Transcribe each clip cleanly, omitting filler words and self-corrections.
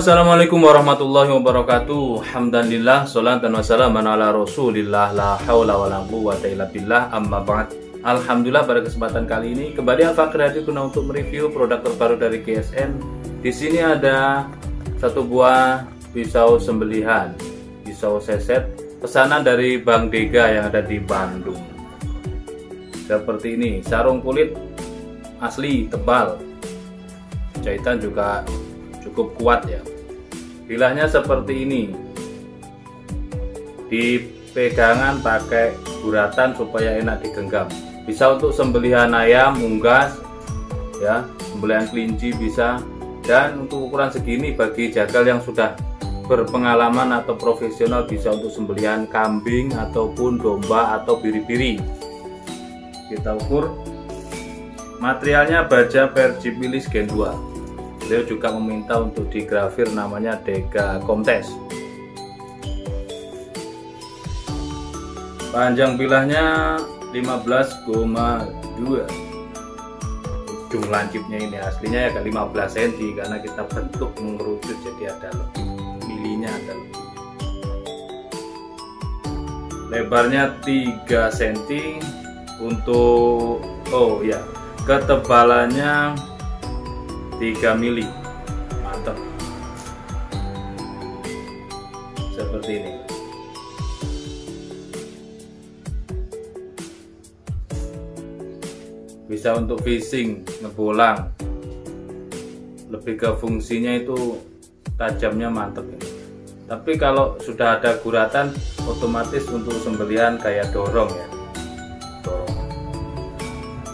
Assalamualaikum warahmatullahi wabarakatuh. Alhamdulillah, sholatan wassalamu ala rasulillah, la hawla wa la quwwata illa billah, amma ba'd. Alhamdulillah, pada kesempatan kali ini kembali Al-Fakir hadir guna untuk mereview produk terbaru dari GSM. Di sini ada satu buah pisau sembelihan, pisau seset pesanan dari Bang Dega yang ada di Bandung. Seperti ini, sarung kulit asli tebal, jahitan juga cukup kuat ya. Bilahnya seperti ini, dipegangan pakai guratan supaya enak digenggam. Bisa untuk sembelihan ayam, unggas ya, sembelihan kelinci bisa. Dan untuk ukuran segini bagi jagal yang sudah berpengalaman atau profesional bisa untuk sembelihan kambing ataupun domba atau biri-biri. Kita ukur. Materialnya baja Percipilis Gen 2. Beliau juga meminta untuk digrafir, namanya Dega Komtes. Panjang bilahnya 15,2. Ujung lancipnya ini aslinya ya 15 cm karena kita bentuk mengerucut jadi ada lebih, milinya ada lebih. Lebarnya 3 cm. Untuk ketebalannya 3 mili. Mantap. Seperti ini. Bisa untuk fishing, ngebolang. Lebih ke fungsinya itu tajamnya mantap ini. Tapi kalau sudah ada guratan otomatis untuk sembelihan kayak dorong ya.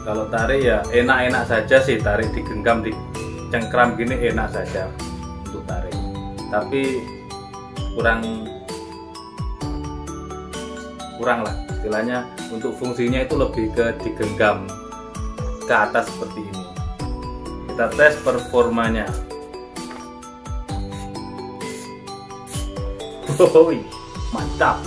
Kalau tarik ya enak-enak saja sih, tarik digenggam, dicengkram gini enak saja untuk tarik. Tapi kurang lah istilahnya, untuk fungsinya itu lebih ke digenggam ke atas seperti ini. Kita tes performanya. Mantap.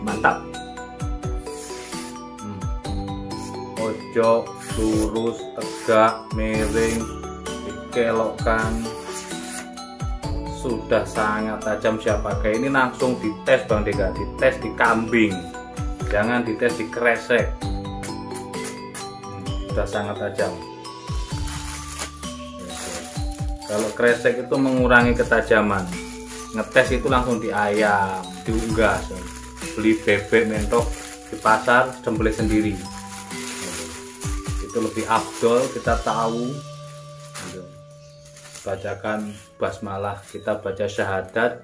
Mantap. Ojo lurus, tegak, miring, dikelokkan. Sudah sangat tajam siapa pakai. Ini langsung dites Bang Dega, dites di kambing, jangan dites di kresek. Sudah sangat tajam. Kalau kresek itu mengurangi ketajaman. Ngetes itu langsung di ayam, diunggas, beli bebek mentok di pasar, sembelih sendiri. Itu lebih afdol, kita tahu. Bacakan basmalah, kita baca syahadat,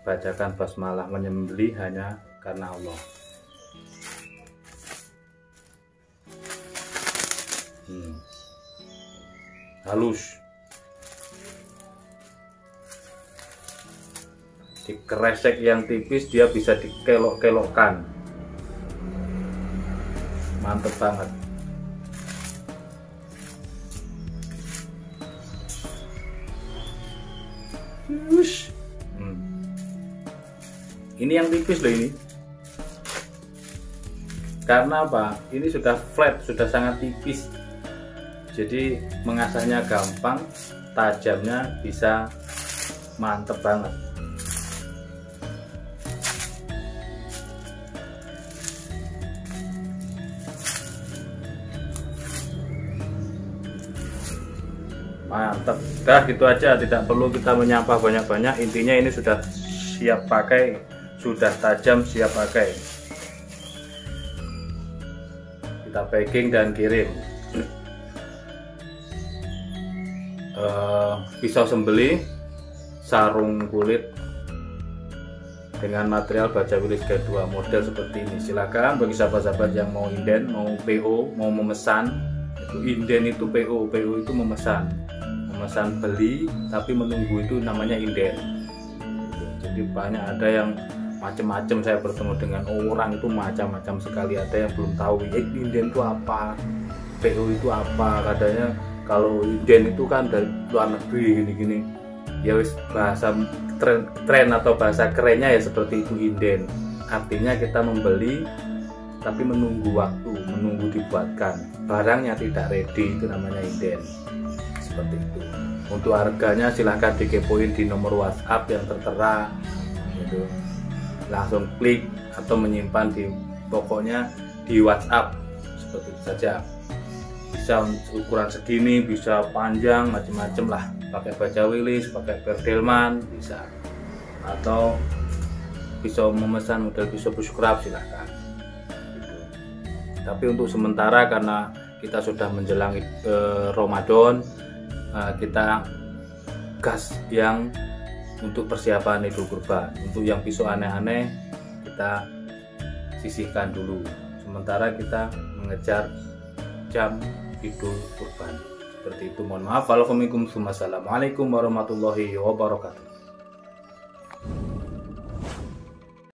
bacakan basmalah, menyembelih hanya karena Allah. Halus. Di kresek yang tipis dia bisa dikelok-kelokkan. Mantep banget. Ini yang tipis loh ini. Karena apa? Ini sudah flat, sudah sangat tipis. Jadi mengasahnya gampang, tajamnya bisa mantep banget. Mantap. Udah gitu aja, tidak perlu kita menyapa banyak-banyak. Intinya ini sudah siap pakai, sudah tajam, siap pakai. Kita packing dan kirim. Pisau sembelih sarung kulit dengan material baja Percipilis Gen 2 model seperti ini. Silakan bagi sahabat-sahabat yang mau inden, mau PO, mau memesan. Inden itu PO, PO itu memesan beli tapi menunggu, itu namanya inden. Jadi banyak ada yang macam-macam, saya bertemu dengan orang itu macam-macam sekali. Ada yang belum tahu inden itu apa, PO itu apa. Katanya kalau inden itu kan dari luar negeri gini-gini. Ya wis, bahasa tren atau bahasa kerennya ya seperti itu inden. Artinya kita membeli tapi menunggu waktu, menunggu dibuatkan, barangnya tidak ready, itu namanya inden. Seperti itu. Untuk harganya silahkan dikepoin di nomor WhatsApp yang tertera gitu. Langsung klik atau menyimpan di pokoknya di WhatsApp, seperti itu saja. Bisa ukuran segini, bisa panjang, macam-macam lah, pakai baja wilis, pakai perdelman bisa, atau pisau memesan model pisau buskrap silahkan gitu. Tapi untuk sementara karena kita sudah menjelang Ramadan, kita gas yang untuk persiapan Idul Kurban. Untuk yang pisau aneh-aneh kita sisihkan dulu, sementara kita mengejar jam Idul Kurban. Seperti itu, mohon maaf. Assalamualaikum warahmatullahi wabarakatuh.